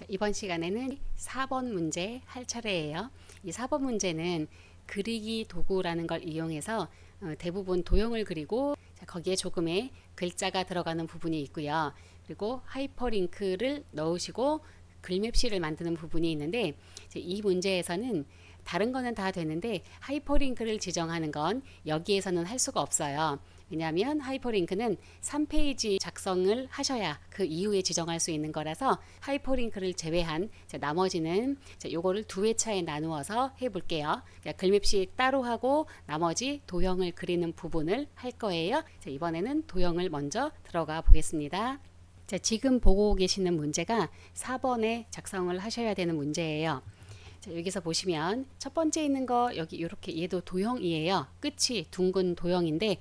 자, 이번 시간에는 4번 문제 할 차례예요. 이 4번 문제는 그리기 도구라는 걸 이용해서 대부분 도형을 그리고 거기에 조금의 글자가 들어가는 부분이 있고요. 그리고 하이퍼링크를 넣으시고 글맵시를 만드는 부분이 있는데 이 문제에서는 다른 거는 다 되는데 하이퍼링크를 지정하는 건 여기에서는 할 수가 없어요. 왜냐하면 하이퍼링크는 3페이지 작성을 하셔야 그 이후에 지정할 수 있는 거라서 하이퍼링크를 제외한 나머지는 요거를 두 회차에 나누어서 해볼게요. 그러니까 글맵시 따로 하고 나머지 도형을 그리는 부분을 할 거예요. 이번에는 도형을 먼저 들어가 보겠습니다. 자, 지금 보고 계시는 문제가 4번에 작성을 하셔야 되는 문제예요. 자, 여기서 보시면 첫 번째 있는 거 여기 이렇게 얘도 도형이에요. 끝이 둥근 도형인데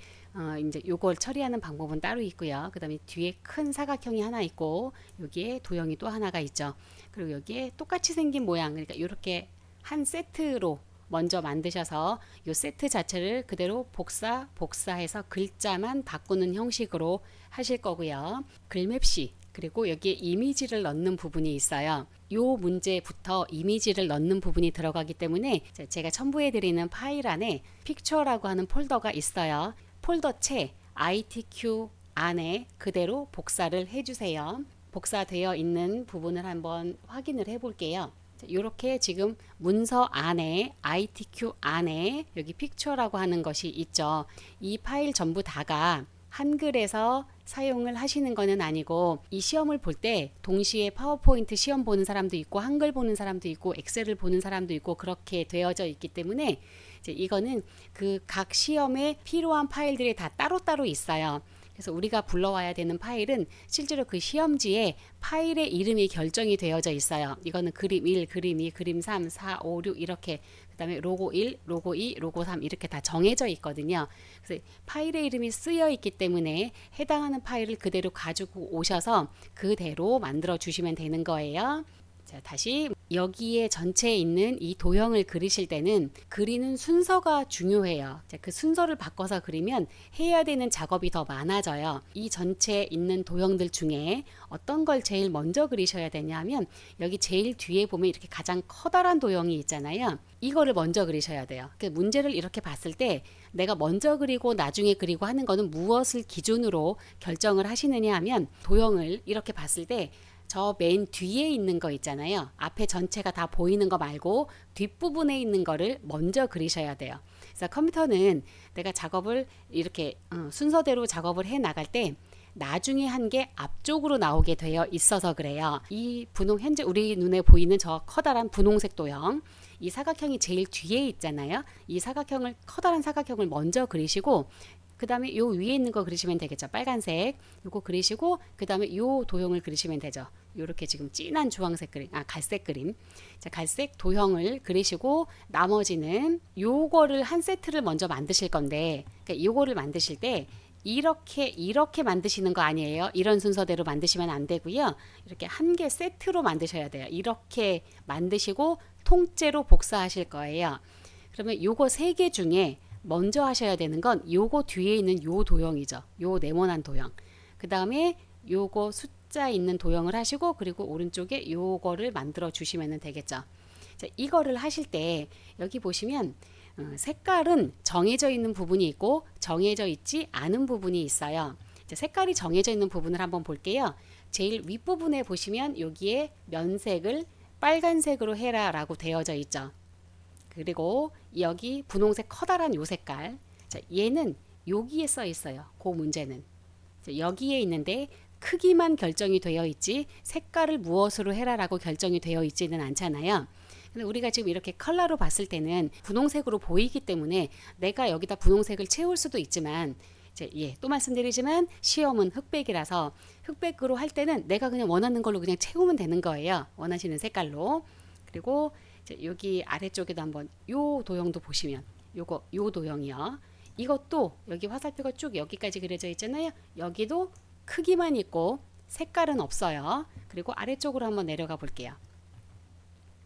이제 요걸 처리하는 방법은 따로 있고요. 그 다음에 뒤에 큰 사각형이 하나 있고 여기에 도형이 또 하나가 있죠. 그리고 여기에 똑같이 생긴 모양, 그러니까 이렇게 한 세트로 먼저 만드셔서 요 세트 자체를 그대로 복사해서 글자만 바꾸는 형식으로 하실 거고요. 글맵시 그리고 여기에 이미지를 넣는 부분이 있어요. 요 문제부터 이미지를 넣는 부분이 들어가기 때문에 제가 첨부해 드리는 파일 안에 픽처라고 하는 폴더가 있어요. 폴더채 ITQ 안에 그대로 복사를 해주세요. 복사되어 있는 부분을 한번 확인을 해 볼게요. 이렇게 지금 문서 안에 ITQ 안에 여기 픽처라고 하는 것이 있죠. 이 파일 전부 다가 한글에서 사용을 하시는 거는 아니고 이 시험을 볼 때 동시에 파워포인트 시험 보는 사람도 있고 한글 보는 사람도 있고 엑셀을 보는 사람도 있고 그렇게 되어져 있기 때문에 이제 이거는 그 각 시험에 필요한 파일들이 다 따로따로 있어요. 그래서 우리가 불러와야 되는 파일은 실제로 그 시험지에 파일의 이름이 결정이 되어져 있어요. 이거는 그림 1, 그림 2, 그림 3, 4, 5, 6 이렇게 그 다음에 로고 1, 로고 2, 로고 3 이렇게 다 정해져 있거든요. 그래서 파일의 이름이 쓰여 있기 때문에 해당하는 파일을 그대로 가지고 오셔서 그대로 만들어 주시면 되는 거예요. 자, 다시 여기에 전체에 있는 이 도형을 그리실 때는 그리는 순서가 중요해요. 자, 그 순서를 바꿔서 그리면 해야 되는 작업이 더 많아져요. 이 전체에 있는 도형들 중에 어떤 걸 제일 먼저 그리셔야 되냐면 여기 제일 뒤에 보면 이렇게 가장 커다란 도형이 있잖아요. 이거를 먼저 그리셔야 돼요. 그 문제를 이렇게 봤을 때 내가 먼저 그리고 나중에 그리고 하는 거는 무엇을 기준으로 결정을 하시느냐 하면 도형을 이렇게 봤을 때 저 맨 뒤에 있는 거 있잖아요. 앞에 전체가 다 보이는 거 말고 뒷부분에 있는 거를 먼저 그리셔야 돼요. 그래서 컴퓨터는 내가 작업을 이렇게 순서대로 작업을 해 나갈 때 나중에 한 게 앞쪽으로 나오게 되어 있어서 그래요. 이 분홍 현재 우리 눈에 보이는 저 커다란 분홍색 도형 이 사각형이 제일 뒤에 있잖아요. 이 사각형을 커다란 사각형을 먼저 그리시고 그 다음에 요 위에 있는 거 그리시면 되겠죠. 빨간색 요거 그리시고 그 다음에 요 도형을 그리시면 되죠. 요렇게 지금 진한 주황색 그림, 갈색 그림. 자, 갈색 도형을 그리시고 나머지는 요거를 한 세트를 먼저 만드실 건데 그러니까 요거를 만드실 때 이렇게 만드시는 거 아니에요. 이런 순서대로 만드시면 안 되고요. 이렇게 한 개 세트로 만드셔야 돼요. 이렇게 만드시고 통째로 복사하실 거예요. 그러면 요거 세 개 중에 먼저 하셔야 되는 건 요거 뒤에 있는 요 도형이죠. 요 네모난 도형. 그 다음에 요거 숫자 있는 도형을 하시고 그리고 오른쪽에 요거를 만들어 주시면 되겠죠. 자, 이거를 하실 때 여기 보시면 색깔은 정해져 있는 부분이 있고 정해져 있지 않은 부분이 있어요. 자, 색깔이 정해져 있는 부분을 한번 볼게요. 제일 윗부분에 보시면 여기에 면색을 빨간색으로 해라 라고 되어져 있죠. 그리고 여기 분홍색 커다란 요 색깔, 자, 얘는 여기에 써 있어요. 그 문제는 자, 여기에 있는데 크기만 결정이 되어 있지 색깔을 무엇으로 해라라고 결정이 되어 있지는 않잖아요. 근데 우리가 지금 이렇게 컬러로 봤을 때는 분홍색으로 보이기 때문에 내가 여기다 분홍색을 채울 수도 있지만 또 말씀드리지만 시험은 흑백이라서 흑백으로 할 때는 내가 그냥 원하는 걸로 그냥 채우면 되는 거예요. 원하시는 색깔로. 그리고 여기 아래쪽에도 한번 요 도형도 보시면 요 도형이요. 이것도 여기 화살표가 쭉 여기까지 그려져 있잖아요. 여기도 크기만 있고 색깔은 없어요. 그리고 아래쪽으로 한번 내려가 볼게요.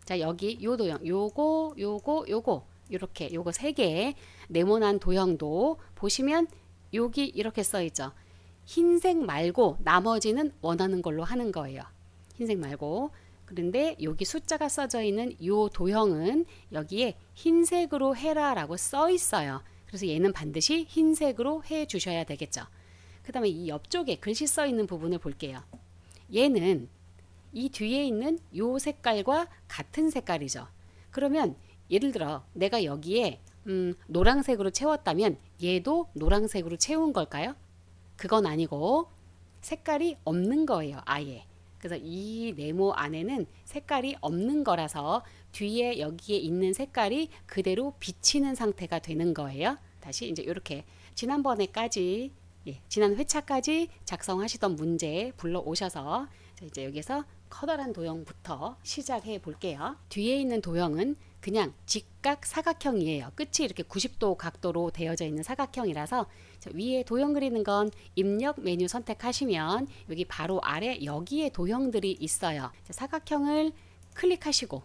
자, 여기 요 도형 요거 이렇게 요거 세 개의 네모난 도형도 보시면 여기 이렇게 써 있죠. 흰색 말고 나머지는 원하는 걸로 하는 거예요. 흰색 말고 그런데 여기 숫자가 써져 있는 요 도형은 여기에 흰색으로 해라라고 써 있어요. 그래서 얘는 반드시 흰색으로 해 주셔야 되겠죠. 그 다음에 이 옆쪽에 글씨 써 있는 부분을 볼게요. 얘는 이 뒤에 있는 요 색깔과 같은 색깔이죠. 그러면 예를 들어 내가 여기에 노란색으로 채웠다면 얘도 노란색으로 채운 걸까요? 그건 아니고 색깔이 없는 거예요. 아예. 그래서 이 네모 안에는 색깔이 없는 거라서 뒤에 여기에 있는 색깔이 그대로 비치는 상태가 되는 거예요. 다시 이제 이렇게 지난번에까지 지난 회차까지 작성하시던 문제 불러오셔서 이제 여기서 커다란 도형부터 시작해 볼게요. 뒤에 있는 도형은 그냥 직각 사각형이에요. 끝이 이렇게 90도 각도로 되어져 있는 사각형이라서 위에 도형 그리는 건 입력 메뉴 선택하시면 여기 바로 아래 여기에 도형들이 있어요. 사각형을 클릭하시고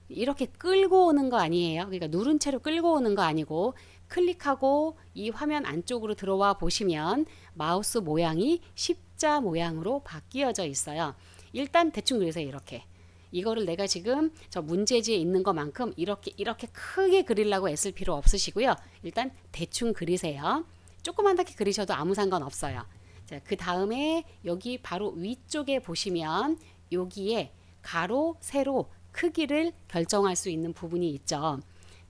이렇게 끌고 오는 거 아니에요. 그러니까 누른 채로 끌고 오는 거 아니고 클릭하고 이 화면 안쪽으로 들어와 보시면 마우스 모양이 십자 모양으로 바뀌어져 있어요. 일단 대충 그리세요. 이렇게. 이거를 내가 지금 저 문제지에 있는 것만큼 이렇게 크게 그리려고 애쓸 필요 없으시고요. 일단 대충 그리세요. 조그만하게 그리셔도 아무 상관없어요. 자, 그 다음에 여기 바로 위쪽에 보시면 여기에 가로, 세로 크기를 결정할 수 있는 부분이 있죠.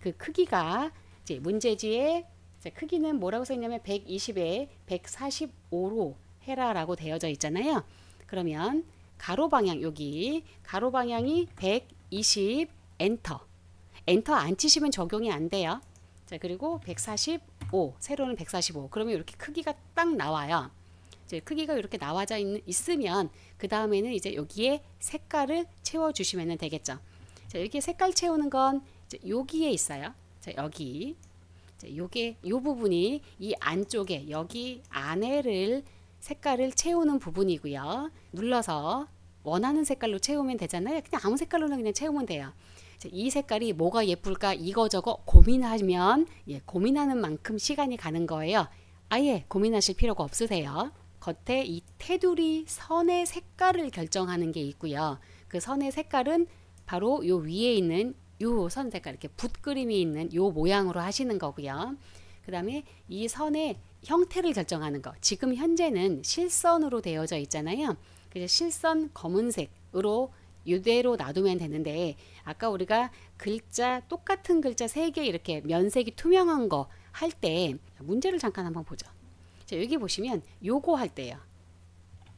그 크기가 이제 문제지에 크기는 뭐라고 써 있냐면 120에 145로 해라라고 되어져 있잖아요. 그러면 가로 방향 여기 가로 방향이 120 엔터. 엔터 안 치시면 적용이 안 돼요. 자, 그리고 145 세로는 145. 그러면 이렇게 크기가 딱 나와요. 이제 크기가 이렇게 나와져 있으면 그 다음에는 이제 여기에 색깔을 채워 주시면 되겠죠. 자, 여기 색깔 채우는 건 이제 여기에 있어요. 자, 여기 요게 요 부분이 이 안쪽에 여기 안에를 색깔을 채우는 부분이고요. 눌러서 원하는 색깔로 채우면 되잖아요. 그냥 아무 색깔로는 그냥 채우면 돼요. 이 색깔이 뭐가 예쁠까 이거저거 고민하면 고민하는 만큼 시간이 가는 거예요. 아예 고민하실 필요가 없으세요. 겉에 이 테두리 선의 색깔을 결정하는 게 있고요. 그 선의 색깔은 바로 요 위에 있는 요 선 색깔 이렇게 붓 그림이 있는 요 모양으로 하시는 거고요. 그 다음에 이 선의 형태를 결정하는 거. 지금 현재는 실선으로 되어져 있잖아요. 그래서 실선 검은색으로 이대로 놔두면 되는데 아까 우리가 글자 똑같은 글자 3개 이렇게 면색이 투명한 거 할 때 문제를 잠깐 한번 보죠. 자, 여기 보시면 요거 할 때요.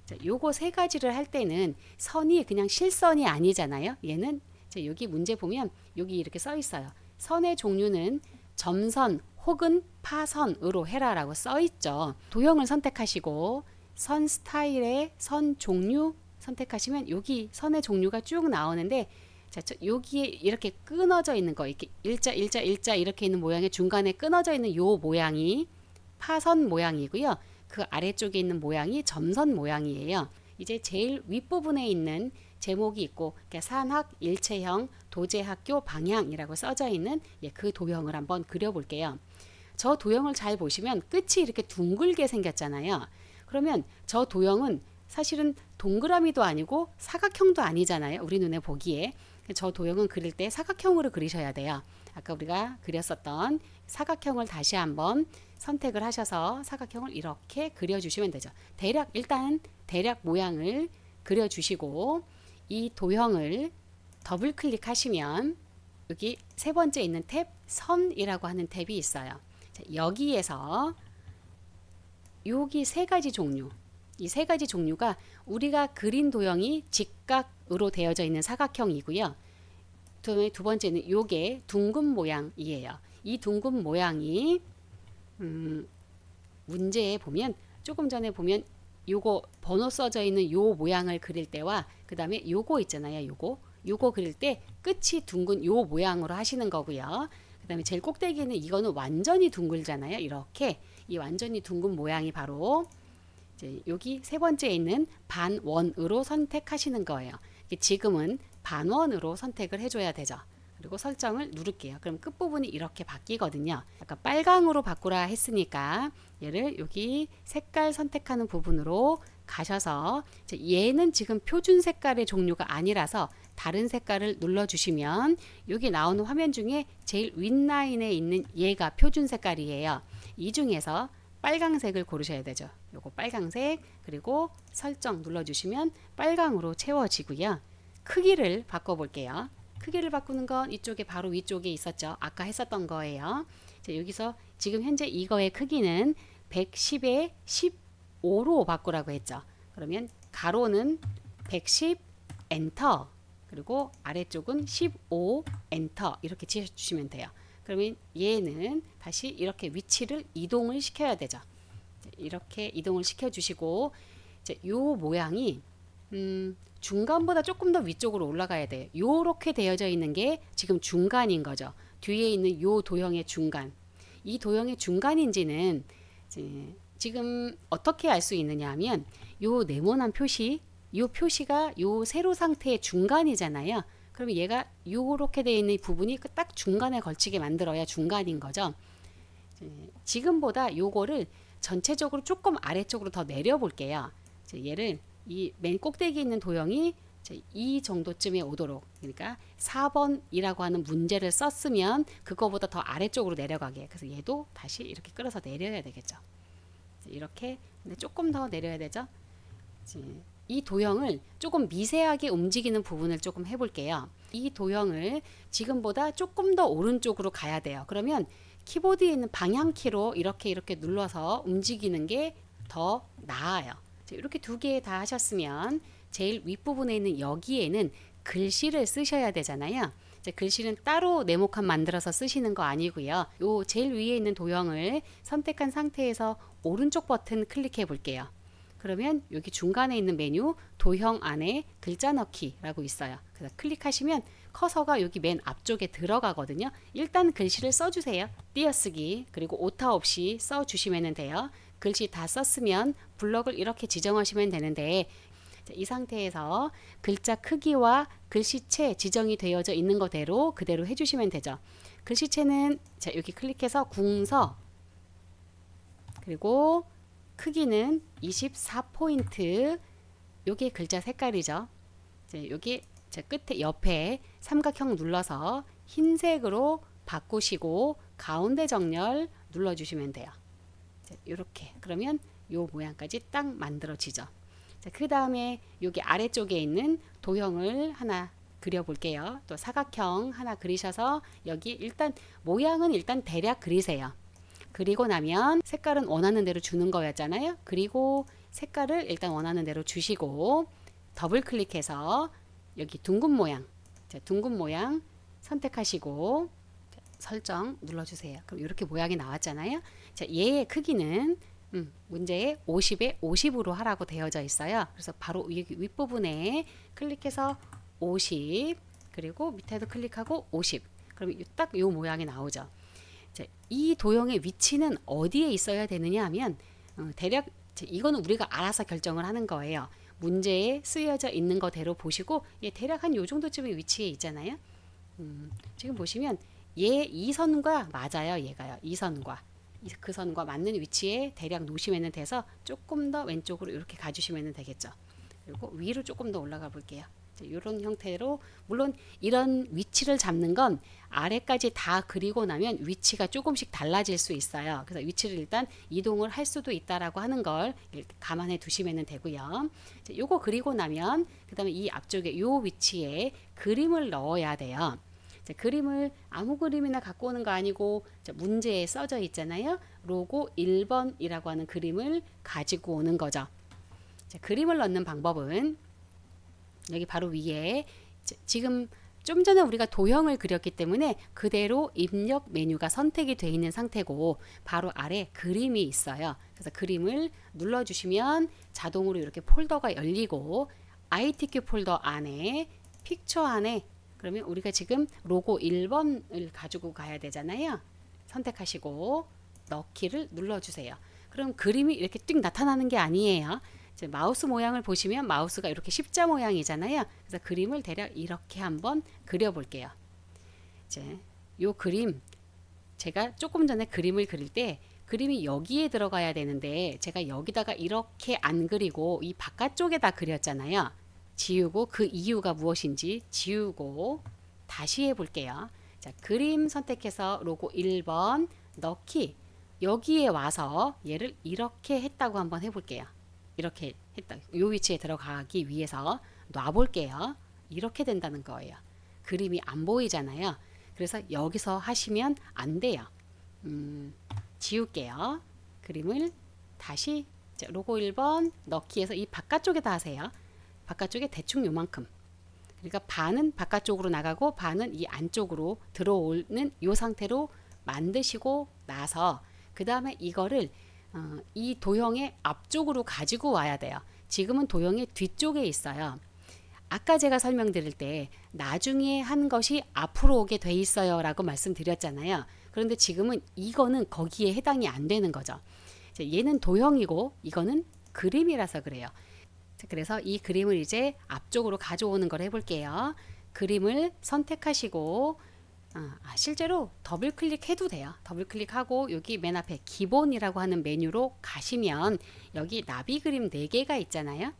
자, 요거 3가지를 할 때는 선이 그냥 실선이 아니잖아요. 얘는 자, 여기 문제 보면 여기 이렇게 써 있어요. 선의 종류는 점선 혹은 파선으로 해라라고 써 있죠. 도형을 선택하시고 선 스타일의 선 종류 선택하시면 여기 선의 종류가 쭉 나오는데 자, 여기에 이렇게 끊어져 있는 거 이렇게 일자 이렇게 있는 모양의 중간에 끊어져 있는 요 모양이 파선 모양이고요. 그 아래쪽에 있는 모양이 점선 모양이에요. 이제 제일 윗부분에 있는 제목이 있고 그러니까 산학 일체형 도제학교 방향이라고 써져 있는 그 도형을 한번 그려볼게요. 저 도형을 잘 보시면 끝이 이렇게 둥글게 생겼잖아요. 그러면 저 도형은 사실은 동그라미도 아니고 사각형도 아니잖아요. 우리 눈에 보기에. 저 도형은 그릴 때 사각형으로 그리셔야 돼요. 아까 우리가 그렸었던 사각형을 다시 한번 선택을 하셔서 사각형을 이렇게 그려주시면 되죠. 일단 대략 모양을 그려주시고 이 도형을 더블 클릭하시면 여기 3번째 있는 탭 선이라고 하는 탭이 있어요. 자, 여기에서 여기 3가지 종류 이 3가지 종류가 우리가 그린 도형이 직각으로 되어져 있는 사각형이고요. 두 번째는 요게 둥근 모양이에요. 이 둥근 모양이 문제에 보면 조금 전에 보면 요거 번호 써져 있는 요 모양을 그릴 때와 그 다음에 요거 있잖아요. 요거 그릴 때 끝이 둥근 요 모양으로 하시는 거고요. 그 다음에 제일 꼭대기는 이거는 완전히 둥글잖아요. 이렇게 이 완전히 둥근 모양이 바로 이제 여기 3번째에 있는 반원으로 선택하시는 거예요. 지금은 반원으로 선택을 해줘야 되죠. 그리고 설정을 누를게요. 그럼 끝부분이 이렇게 바뀌거든요. 아까 빨강으로 바꾸라 했으니까 얘를 여기 색깔 선택하는 부분으로 가셔서 얘는 지금 표준 색깔의 종류가 아니라서 다른 색깔을 눌러주시면 여기 나오는 화면 중에 제일 윗라인에 있는 얘가 표준 색깔이에요. 이 중에서 빨강색을 고르셔야 되죠. 요거 빨강색, 그리고 설정 눌러주시면 빨강으로 채워지고요. 크기를 바꿔볼게요. 크기를 바꾸는 건 이쪽에 바로 위쪽에 있었죠. 아까 했었던 거예요. 자, 여기서 지금 현재 이거의 크기는 110에 15로 바꾸라고 했죠. 그러면 가로는 110 엔터, 그리고 아래쪽은 15 엔터 이렇게 지어주시면 돼요. 그러면 얘는 다시 이렇게 위치를 이동을 시켜야 되죠. 이렇게 이동을 시켜주시고 요 모양이 중간보다 조금 더 위쪽으로 올라가야 돼요. 요렇게 되어져 있는 게 지금 중간인 거죠. 뒤에 있는 요 도형의 중간. 이 도형의 중간인지는 지금 어떻게 알 수 있느냐 하면 요 네모난 표시, 요 표시가 요 세로 상태의 중간이잖아요. 그러면 얘가 요렇게 되어 있는 부분이 딱 중간에 걸치게 만들어야 중간인 거죠. 지금보다 요거를 전체적으로 조금 아래쪽으로 더 내려 볼게요. 얘를 이 맨 꼭대기 있는 도형이 이 정도쯤에 오도록, 그러니까 4번이라고 하는 문제를 썼으면 그거보다 더 아래쪽으로 내려가게. 그래서 얘도 다시 이렇게 끌어서 내려야 되겠죠. 이렇게, 근데 조금 더 내려야 되죠. 이 도형을 조금 미세하게 움직이는 부분을 조금 해볼게요. 이 도형을 지금보다 조금 더 오른쪽으로 가야 돼요. 그러면 키보드에 있는 방향키로 이렇게 눌러서 움직이는 게 더 나아요. 이렇게 두 개 다 하셨으면 제일 윗부분에 있는 여기에는 글씨를 쓰셔야 되잖아요. 글씨는 따로 네모칸 만들어서 쓰시는 거 아니고요. 요 제일 위에 있는 도형을 선택한 상태에서 오른쪽 버튼 클릭해 볼게요. 그러면 여기 중간에 있는 메뉴 도형 안에 글자 넣기라고 있어요. 그래서 클릭하시면 커서가 여기 맨 앞쪽에 들어가거든요. 일단 글씨를 써주세요. 띄어쓰기, 그리고 오타 없이 써주시면 돼요. 글씨 다 썼으면 블럭을 이렇게 지정하시면 되는데, 이 상태에서 글자 크기와 글씨체 지정이 되어져 있는 거대로 그대로 해주시면 되죠. 글씨체는 여기 클릭해서 궁서, 그리고 크기는 24포인트, 요게 글자 색깔이죠. 여기 끝에 옆에 삼각형 눌러서 흰색으로 바꾸시고 가운데 정렬 눌러주시면 돼요. 이렇게, 그러면 요 모양까지 딱 만들어지죠. 그 다음에 여기 아래쪽에 있는 도형을 하나 그려볼게요. 또 사각형 하나 그리셔서 여기 일단 모양은 일단 대략 그리세요. 그리고 나면 색깔은 원하는 대로 주는 거였잖아요. 그리고 색깔을 일단 원하는 대로 주시고 더블 클릭해서 여기 둥근 모양, 둥근 모양 선택하시고 설정 눌러주세요. 그럼 이렇게 모양이 나왔잖아요. 얘의 크기는 문제에 50에 50으로 하라고 되어져 있어요. 그래서 바로 여기 윗부분에 클릭해서 50, 그리고 밑에도 클릭하고 50. 그러면 딱 요 모양이 나오죠. 이 도형의 위치는 어디에 있어야 되느냐 하면 대략 이거는 우리가 알아서 결정을 하는 거예요. 문제에 쓰여져 있는 거대로 보시고 대략 한 요 정도쯤의 위치에 있잖아요. 지금 보시면 이 선과 맞아요. 얘가요. 이 선과 그 선과 맞는 위치에 대략 놓으시면 돼서 조금 더 왼쪽으로 이렇게 가주시면 되겠죠. 그리고 위로 조금 더 올라가 볼게요. 이런 형태로, 물론 이런 위치를 잡는 건 아래까지 다 그리고 나면 위치가 조금씩 달라질 수 있어요. 그래서 위치를 일단 이동을 할 수도 있다라고 하는 걸 감안해 두시면 되고요. 요거 그리고 나면 그 다음에 이 앞쪽에 요 위치에 그림을 넣어야 돼요. 그림을 아무 그림이나 갖고 오는 거 아니고 문제에 써져 있잖아요. 로고 1번이라고 하는 그림을 가지고 오는 거죠. 그림을 넣는 방법은 여기 바로 위에 지금 좀 전에 우리가 도형을 그렸기 때문에 그대로 입력 메뉴가 선택이 되어 있는 상태고 바로 아래 그림이 있어요. 그래서 그림을 눌러주시면 자동으로 이렇게 폴더가 열리고 ITQ 폴더 안에 픽처 안에, 그러면 우리가 지금 로고 1번을 가지고 가야 되잖아요. 선택하시고 넣기를 눌러주세요. 그럼 그림이 이렇게 띡 나타나는 게 아니에요. 마우스 모양을 보시면 마우스가 이렇게 십자 모양이잖아요. 그래서 그림을 대략 이렇게 한번 그려볼게요. 이 그림, 제가 조금 전에 그림을 그릴 때 그림이 여기에 들어가야 되는데 제가 여기다가 이렇게 안 그리고 이 바깥쪽에다 그렸잖아요. 지우고 그 이유가 무엇인지 지우고 다시 해볼게요. 자, 그림 선택해서 로고 1번 넣기. 여기에 와서 얘를 이렇게 했다고 한번 해볼게요. 이렇게 했다. 요 위치에 들어가기 위해서 놔볼게요. 이렇게 된다는 거예요. 그림이 안 보이잖아요. 그래서 여기서 하시면 안 돼요. 지울게요. 그림을 다시 자, 로고 1번 넣기해서 이 바깥쪽에다 하세요. 바깥쪽에 대충 요만큼. 그러니까 반은 바깥쪽으로 나가고 반은 이 안쪽으로 들어오는 이 상태로 만드시고 나서 그 다음에 이거를 이 도형의 앞쪽으로 가지고 와야 돼요. 지금은 도형의 뒤쪽에 있어요. 아까 제가 설명드릴 때 나중에 한 것이 앞으로 오게 돼 있어요 라고 말씀드렸잖아요. 그런데 지금은 이거는 거기에 해당이 안 되는 거죠. 얘는 도형이고 이거는 그림이라서 그래요. 그래서 이 그림을 이제 앞쪽으로 가져오는 걸 해볼게요. 그림을 선택하시고 실제로 더블 클릭해도 돼요. 더블 클릭하고 여기 맨 앞에 기본이라고 하는 메뉴로 가시면 여기 나비 그림 4개가 있잖아요.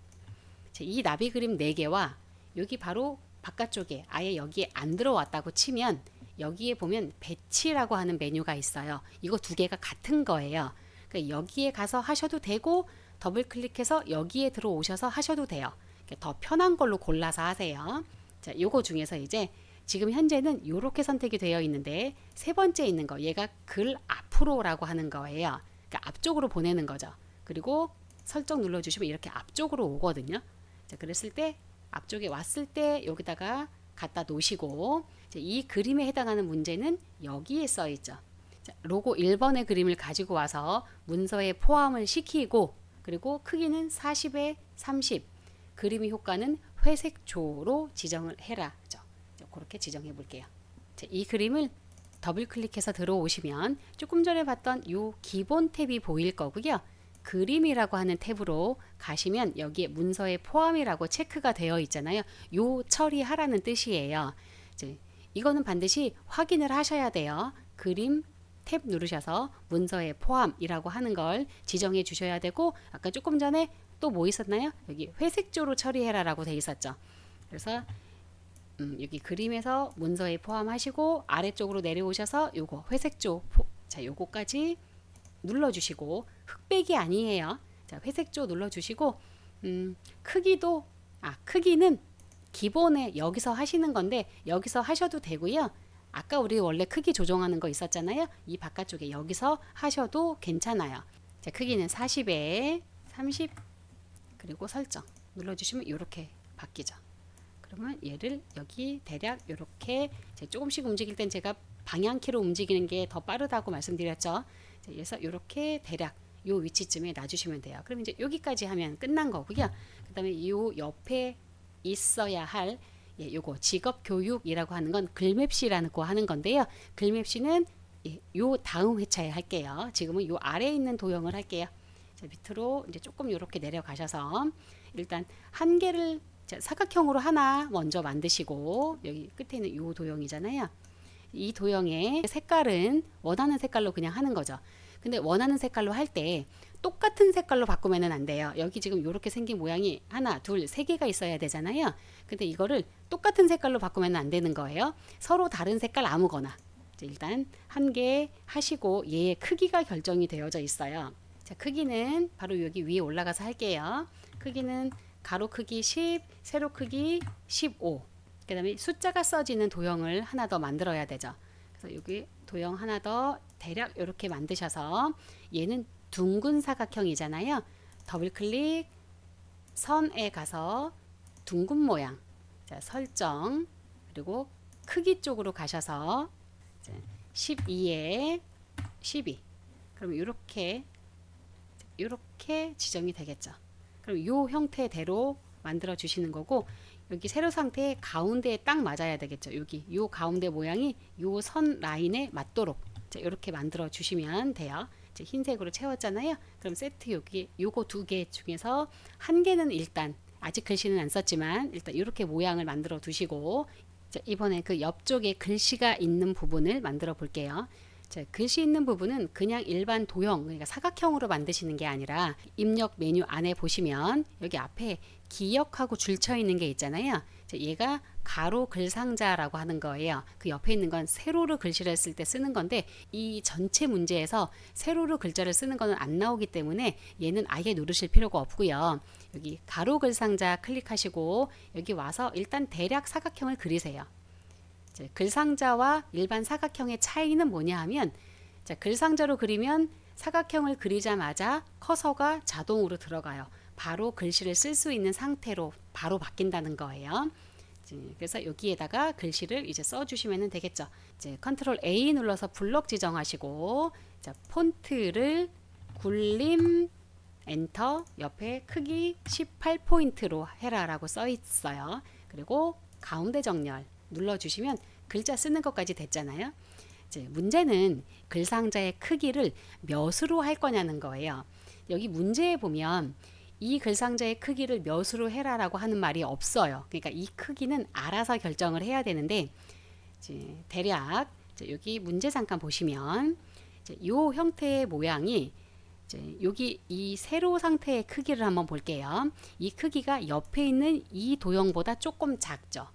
이 나비 그림 4개와 여기 바로 바깥쪽에 아예 여기에 안 들어왔다고 치면 여기에 보면 배치라고 하는 메뉴가 있어요. 이거 2개가 같은 거예요. 그러니까 여기에 가서 하셔도 되고 더블 클릭해서 여기에 들어오셔서 하셔도 돼요. 더 편한 걸로 골라서 하세요. 자, 요거 중에서 이제 지금 현재는 이렇게 선택이 되어 있는데 세 번째 있는 거 얘가 글 앞으로라고 하는 거예요. 그러니까 앞쪽으로 보내는 거죠. 그리고 설정 눌러주시면 이렇게 앞쪽으로 오거든요. 자, 그랬을 때 앞쪽에 왔을 때 여기다가 갖다 놓으시고 이 그림에 해당하는 문제는 여기에 써 있죠. 자, 로고 1번의 그림을 가지고 와서 문서에 포함을 시키고 그리고 크기는 40에 30 그림의 효과는 회색조로 지정을 해라. 그렇게 지정해 볼게요. 자, 이 그림을 더블 클릭해서 들어오시면 조금 전에 봤던 이 기본 탭이 보일 거고요. 그림이라고 하는 탭으로 가시면 여기에 문서에 포함이라고 체크가 되어 있잖아요. 요 처리하라는 뜻이에요. 이제 이거는 반드시 확인을 하셔야 돼요. 그림 탭 누르셔서 문서에 포함이라고 하는 걸 지정해 주셔야 되고 아까 조금 전에 또 뭐 있었나요? 여기 회색조로 처리해라라고 돼 있었죠. 그래서 여기 그림에서 문서에 포함하시고 아래쪽으로 내려오셔서 요거 회색조 자 요거까지 눌러주시고 흑백이 아니에요. 자 회색조 눌러주시고 크기도 크기는 기본에 여기서 하시는 건데 여기서 하셔도 되고요. 아까 우리 원래 크기 조정하는 거 있었잖아요. 이 바깥쪽에 여기서 하셔도 괜찮아요. 자 크기는 40에 30 그리고 설정 눌러주시면 이렇게 바뀌죠. 그러면 얘를 여기 대략 이렇게 조금씩 움직일 땐 제가 방향키로 움직이는 게 더 빠르다고 말씀드렸죠. 그래서 이렇게 대략 요 위치쯤에 놔주시면 돼요. 그럼 이제 여기까지 하면 끝난 거고요. 그 다음에 요 옆에 있어야 할 요거 직업 교육이라고 하는 건 글맵시라는 거 하는 건데요. 글맵시는 요 다음 회차에 할게요. 지금은 요 아래에 있는 도형을 할게요. 자, 밑으로 이제 조금 이렇게 내려가셔서 일단 한 개를 사각형으로 하나 먼저 만드시고 여기 끝에 있는 요 도형이잖아요. 이 도형의 색깔은 원하는 색깔로 그냥 하는 거죠. 근데 원하는 색깔로 할 때 똑같은 색깔로 바꾸면 안 돼요. 여기 지금 이렇게 생긴 모양이 하나, 둘, 세 개가 있어야 되잖아요. 근데 이거를 똑같은 색깔로 바꾸면 안 되는 거예요. 서로 다른 색깔 아무거나. 일단 한 개 하시고 얘의 크기가 결정이 되어져 있어요. 자, 크기는 바로 여기 위에 올라가서 할게요. 크기는 가로 크기 10, 세로 크기 15. 그 다음에 숫자가 써지는 도형을 하나 더 만들어야 되죠. 그래서 여기 도형 하나 더 대략 이렇게 만드셔서 얘는 둥근 사각형이잖아요. 더블 클릭 선에 가서 둥근 모양 자, 설정 그리고 크기 쪽으로 가셔서 12에 12 그럼 이렇게 지정이 되겠죠. 그럼 이 형태대로 만들어 주시는 거고 여기 세로 상태의 가운데에 딱 맞아야 되겠죠. 여기 요 가운데 모양이 요 선 라인에 맞도록 이렇게 만들어 주시면 돼요. 흰색으로 채웠잖아요. 그럼 세트 여기 요거 2개 중에서 한 개는 일단 아직 글씨는 안 썼지만 일단 이렇게 모양을 만들어 두시고 이번에 그 옆쪽에 글씨가 있는 부분을 만들어 볼게요. 자, 글씨 있는 부분은 그냥 일반 도형, 그러니까 사각형으로 만드시는 게 아니라 입력 메뉴 안에 보시면 여기 앞에 기역하고 줄쳐 있는 게 있잖아요. 자, 얘가 가로 글상자라고 하는 거예요. 그 옆에 있는 건 세로로 글씨를 쓸 때 쓰는 건데 이 전체 문제에서 세로로 글자를 쓰는 거는 안 나오기 때문에 얘는 아예 누르실 필요가 없고요. 여기 가로 글상자 클릭하시고 여기 와서 일단 대략 사각형을 그리세요. 글상자와 일반 사각형의 차이는 뭐냐 하면 자, 글상자로 그리면 사각형을 그리자마자 커서가 자동으로 들어가요. 바로 글씨를 쓸 수 있는 상태로 바로 바뀐다는 거예요. 그래서 여기에다가 글씨를 이제 써주시면 되겠죠. 이제 컨트롤 A 눌러서 블록 지정하시고 자, 폰트를 굴림 엔터 옆에 크기 18포인트로 해라라고 써 있어요. 그리고 가운데 정렬 눌러주시면 글자 쓰는 것까지 됐잖아요. 이제 문제는 글상자의 크기를 몇으로 할 거냐는 거예요. 여기 문제에 보면 이 글상자의 크기를 몇으로 해라라고 하는 말이 없어요. 그러니까 이 크기는 알아서 결정을 해야 되는데 이제 대략 이제 여기 문제 잠깐 보시면 이제 이 형태의 모양이 이제 여기 이 세로 상태의 크기를 한번 볼게요. 이 크기가 옆에 있는 이 도형보다 조금 작죠.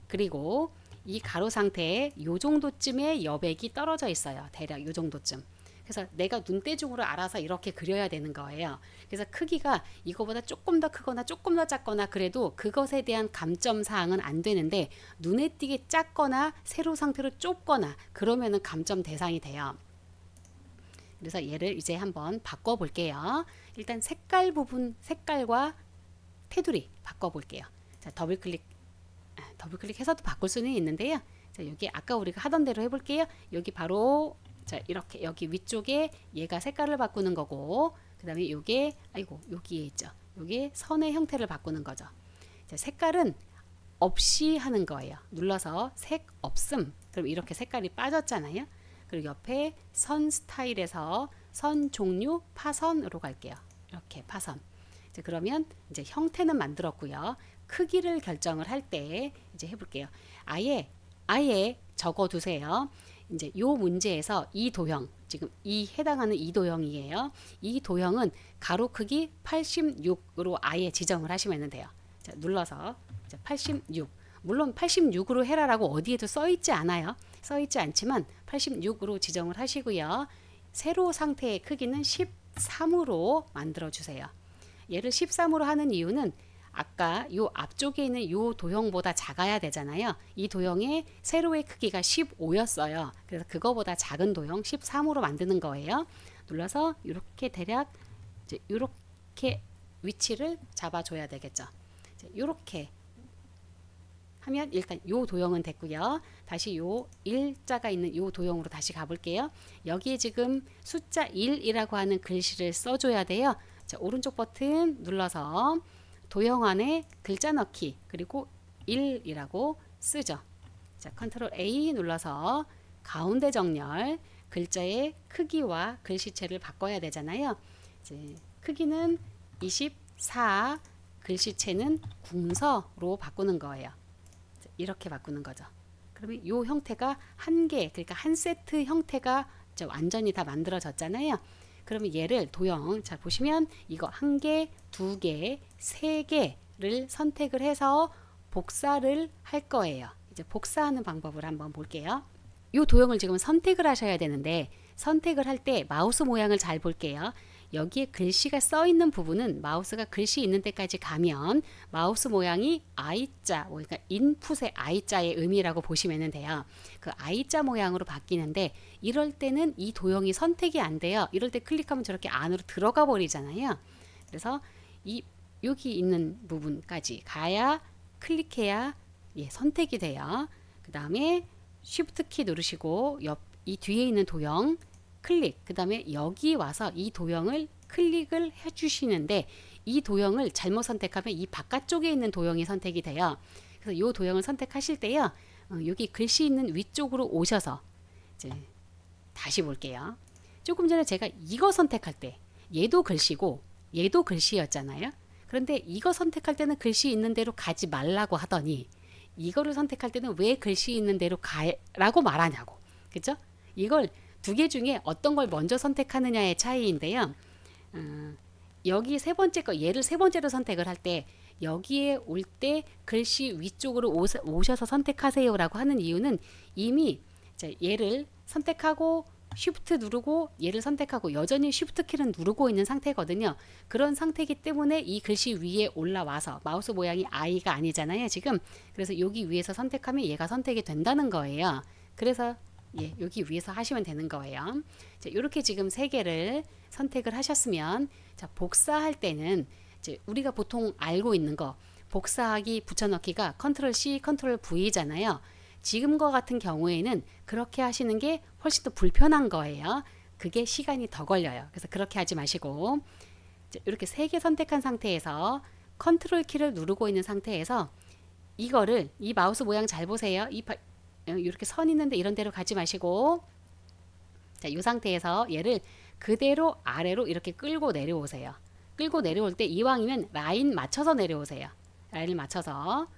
그리고 이 가로 상태에 요 정도쯤의 여백이 떨어져 있어요. 대략 요 정도쯤. 그래서 내가 눈대중으로 알아서 이렇게 그려야 되는 거예요. 그래서 크기가 이거보다 조금 더 크거나 조금 더 작거나 그래도 그것에 대한 감점 사항은 안 되는데 눈에 띄게 작거나 세로 상태로 좁거나 그러면은 감점 대상이 돼요. 그래서 얘를 이제 한번 바꿔 볼게요. 일단 색깔 부분, 색깔과 테두리 바꿔 볼게요. 자, 더블클릭해서도 바꿀 수는 있는데요. 자, 여기 아까 우리가 하던 대로 해볼게요. 여기 바로 자, 이렇게 여기 위쪽에 얘가 색깔을 바꾸는 거고 그 다음에 요게 아이고 여기에 있죠. 요게 선의 형태를 바꾸는 거죠. 자, 색깔은 없이 하는 거예요. 눌러서 색 없음. 그럼 이렇게 색깔이 빠졌잖아요. 그리고 옆에 선 스타일에서 선 종류 파선으로 갈게요. 이렇게 파선. 이제 그러면 이제 형태는 만들었고요. 크기를 결정을 할 때 이제 해볼게요. 아예 적어 두세요. 이제 요 문제에서 이 도형 지금 이 해당하는 이 도형이에요. 이 도형은 가로 크기 86으로 아예 지정을 하시면 돼요. 자, 눌러서 86. 물론 86으로 해라라고 어디에도 써 있지 않아요. 써 있지 않지만 86으로 지정을 하시고요. 세로 상태의 크기는 13으로 만들어 주세요. 얘를 13으로 하는 이유는 아까 요 앞쪽에 있는 요 도형보다 작아야 되잖아요. 이 도형의 세로의 크기가 15였어요. 그래서 그거보다 작은 도형 13으로 만드는 거예요. 눌러서 이렇게 대략 이제 이렇게 위치를 잡아줘야 되겠죠. 이렇게 하면 일단 요 도형은 됐고요. 다시 요 일자가 있는 요 도형으로 다시 가볼게요. 여기에 지금 숫자 1이라고 하는 글씨를 써줘야 돼요. 자, 오른쪽 버튼 눌러서 도형 안에 글자 넣기 그리고 1이라고 쓰죠. 자, 컨트롤 A 눌러서 가운데 정렬 글자의 크기와 글씨체를 바꿔야 되잖아요. 이제 크기는 24, 글씨체는 궁서로 바꾸는 거예요. 자, 이렇게 바꾸는 거죠. 그러면 이 형태가 한 개, 그러니까 한 세트 형태가 완전히 다 만들어졌잖아요. 그러면 얘를 도형 자 보시면 이거 한 개, 두 개, 세 개를 선택을 해서 복사를 할 거예요. 이제 복사하는 방법을 한번 볼게요. 이 도형을 지금 선택을 하셔야 되는데 선택을 할 때 마우스 모양을 잘 볼게요. 여기에 글씨가 써 있는 부분은 마우스가 글씨 있는 데까지 가면 마우스 모양이 I자, 그러니까 인풋의 I자의 의미라고 보시면 돼요. 그 I자 모양으로 바뀌는데 이럴 때는 이 도형이 선택이 안 돼요. 이럴 때 클릭하면 저렇게 안으로 들어가 버리잖아요. 그래서 여기 있는 부분까지 가야 클릭해야 선택이 돼요. 그 다음에 Shift 키 누르시고 이 뒤에 있는 도형 클릭, 그 다음에 여기 와서 이 도형을 클릭을 해주시는데 이 도형을 잘못 선택하면 이 바깥쪽에 있는 도형이 선택이 돼요. 그래서 이 도형을 선택하실 때요. 여기 글씨 있는 위쪽으로 오셔서 이제 다시 볼게요. 조금 전에 제가 이거 선택할 때 얘도 글씨고 얘도 글씨였잖아요. 그런데 이거 선택할 때는 글씨 있는 대로 가지 말라고 하더니 이거를 선택할 때는 왜 글씨 있는 대로 가라고 말하냐고. 그죠? 이걸 두 개 중에 어떤 걸 먼저 선택하느냐의 차이인데요. 여기 세 번째 거, 얘를 세 번째로 선택을 할 때 여기에 올 때 글씨 위쪽으로 오셔서 선택하세요라고 하는 이유는 이미 얘를 선택하고 쉬프트 누르고 얘를 선택하고 여전히 쉬프트 키를 누르고 있는 상태거든요. 그런 상태이기 때문에 이 글씨 위에 올라와서 마우스 모양이 I가 아니잖아요, 지금. 그래서 여기 위에서 선택하면 얘가 선택이 된다는 거예요. 그래서 여기 위에서 하시면 되는 거예요. 자, 이렇게 지금 세 개를 선택을 하셨으면 자, 복사할 때는 이제 우리가 보통 알고 있는 거 복사하기 붙여넣기가 컨트롤 C, 컨트롤 V잖아요. 지금과 같은 경우에는 그렇게 하시는 게 훨씬 더 불편한 거예요. 그게 시간이 더 걸려요. 그래서 그렇게 하지 마시고 이렇게 세 개 선택한 상태에서 컨트롤 키를 누르고 있는 상태에서 이거를 이 마우스 모양 잘 보세요. 이렇게 선 있는데 이런 데로 가지 마시고 자, 이 상태에서 얘를 그대로 아래로 이렇게 끌고 내려오세요. 끌고 내려올 때 이왕이면 라인 맞춰서 내려오세요. 라인을 맞춰서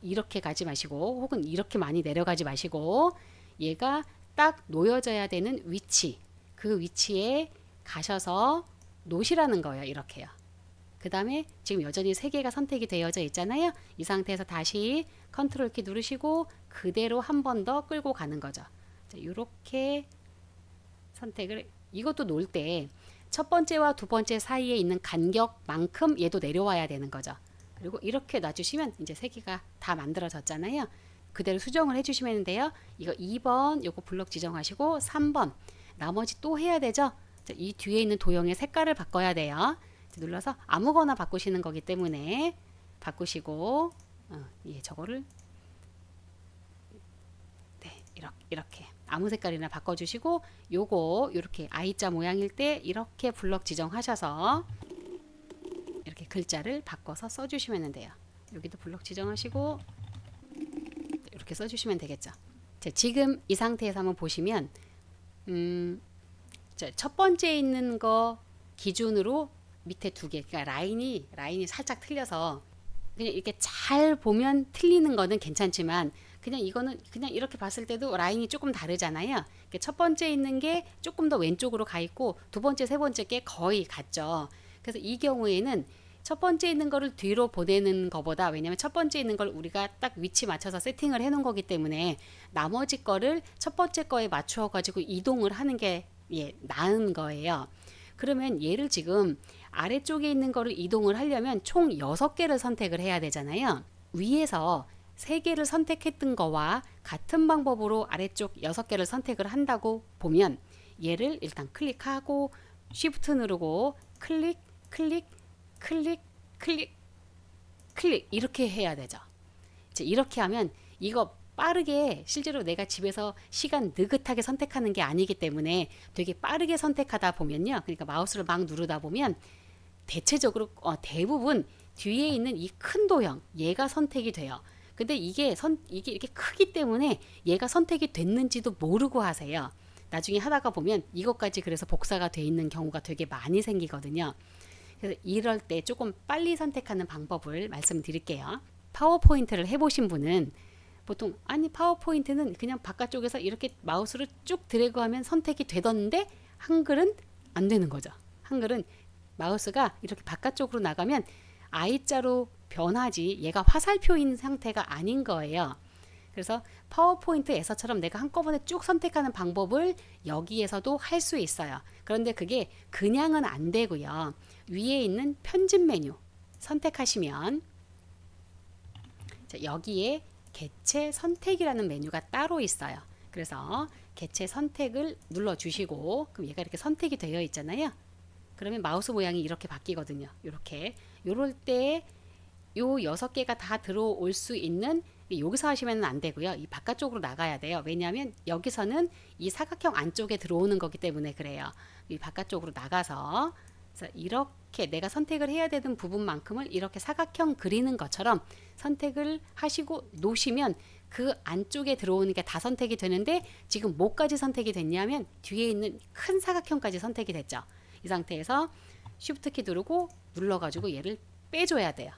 이렇게 가지 마시고 혹은 이렇게 많이 내려가지 마시고 얘가 딱 놓여져야 되는 위치 그 위치에 가셔서 놓으시라는 거예요. 이렇게요. 그 다음에 지금 여전히 세 개가 선택이 되어져 있잖아요. 이 상태에서 다시 컨트롤 키 누르시고 그대로 한 번 더 끌고 가는 거죠. 자, 이렇게 선택을 이것도 놓을 때 첫 번째와 두 번째 사이에 있는 간격만큼 얘도 내려와야 되는 거죠. 그리고 이렇게 놔주시면 이제 세 개가 다 만들어졌잖아요. 그대로 수정을 해주시면 되는데요. 이거 2번 요거 블럭 지정하시고 3번 나머지 또 해야 되죠. 자, 이 뒤에 있는 도형의 색깔을 바꿔야 돼요. 눌러서 아무거나 바꾸시는 거기 때문에 바꾸시고 저거를 이렇게 아무 색깔이나 바꿔주시고 요거 이렇게 I자 모양일 때 이렇게 블럭 지정하셔서 이렇게 글자를 바꿔서 써주시면 돼요. 여기도 블럭 지정하시고 이렇게 써주시면 되겠죠. 자, 지금 이 상태에서 한번 보시면 첫 번째 있는 거 기준으로 밑에 두 개, 그러니까 라인이 살짝 틀려서 그냥 이렇게 잘 보면 틀리는 거는 괜찮지만 그냥 이거는 그냥 이렇게 봤을 때도 라인이 조금 다르잖아요. 첫 번째 있는 게 조금 더 왼쪽으로 가 있고 두 번째, 세 번째 게 거의 같죠. 그래서 이 경우에는 첫 번째 있는 거를 뒤로 보내는 것보다 왜냐면 첫 번째 있는 걸 우리가 딱 위치 맞춰서 세팅을 해 놓은 거기 때문에 나머지 거를 첫 번째 거에 맞추어 가지고 이동을 하는 게 나은 거예요. 그러면 얘를 지금 아래쪽에 있는 거를 이동을 하려면 총 6개를 선택을 해야 되잖아요. 위에서 3개를 선택했던 거와 같은 방법으로 아래쪽 6개를 선택을 한다고 보면 얘를 일단 클릭하고 쉬프트 누르고 클릭 이렇게 해야 되죠. 이제 이렇게 하면 이거 빠르게 실제로 내가 집에서 시간 느긋하게 선택하는 게 아니기 때문에 되게 빠르게 선택하다 보면요. 그러니까 마우스를 막 누르다 보면 대체적으로 대부분 뒤에 있는 이 큰 도형 얘가 선택이 돼요. 근데 이게 이렇게 크기 때문에 얘가 선택이 됐는지도 모르고 하세요. 나중에 하다가 보면 이것까지 그래서 복사가 돼 있는 경우가 되게 많이 생기거든요. 그래서 이럴 때 조금 빨리 선택하는 방법을 말씀드릴게요. 파워포인트를 해보신 분은 보통 아니 파워포인트는 그냥 바깥쪽에서 이렇게 마우스를 쭉 드래그하면 선택이 되던데 한글은 안 되는 거죠. 한글은 마우스가 이렇게 바깥쪽으로 나가면 I자로 변하지 얘가 화살표인 상태가 아닌 거예요. 그래서 파워포인트에서처럼 내가 한꺼번에 쭉 선택하는 방법을 여기에서도 할 수 있어요. 그런데 그게 그냥은 안 되고요. 위에 있는 편집 메뉴 선택하시면 여기에 개체 선택이라는 메뉴가 따로 있어요. 그래서 개체 선택을 눌러주시고 그럼 얘가 이렇게 선택이 되어 있잖아요. 그러면 마우스 모양이 이렇게 바뀌거든요. 이렇게 요럴 때 요 6개가 다 들어올 수 있는 여기서 하시면 안 되고요. 이 바깥쪽으로 나가야 돼요. 왜냐하면 여기서는 이 사각형 안쪽에 들어오는 거기 때문에 그래요. 이 바깥쪽으로 나가서 그래서 이렇게 내가 선택을 해야 되는 부분만큼을 이렇게 사각형 그리는 것처럼 선택을 하시고 놓으시면 그 안쪽에 들어오는 게 다 선택이 되는데 지금 뭐까지 선택이 됐냐면 뒤에 있는 큰 사각형까지 선택이 됐죠. 이 상태에서 쉬프트 키 누르고 눌러가지고 얘를 빼줘야 돼요.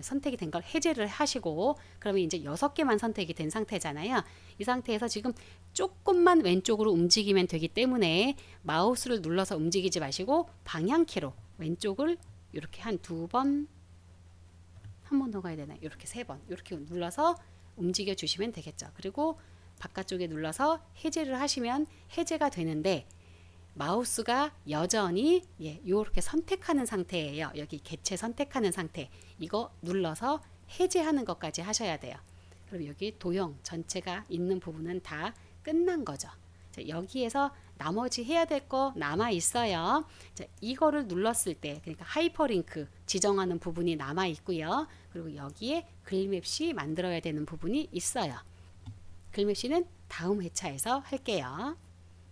선택이 된 걸 해제를 하시고, 그러면 이제 6개만 선택이 된 상태잖아요. 이 상태에서 지금 조금만 왼쪽으로 움직이면 되기 때문에 마우스를 눌러서 움직이지 마시고 방향키로 왼쪽을 이렇게 한 2번, 한 번 더 가야 되나요? 이렇게 3번 이렇게 눌러서 움직여 주시면 되겠죠. 그리고 바깥쪽에 눌러서 해제를 하시면 해제가 되는데, 마우스가 여전히 이렇게 선택하는 상태예요. 여기 개체 선택하는 상태, 이거 눌러서 해제하는 것까지 하셔야 돼요. 그럼 여기 도형 전체가 있는 부분은 다 끝난 거죠. 자, 여기에서 나머지 해야 될 거 남아 있어요. 자, 이거를 눌렀을 때, 그러니까 하이퍼링크 지정하는 부분이 남아 있고요. 그리고 여기에 글맵시 만들어야 되는 부분이 있어요. 글맵시는 다음 회차에서 할게요.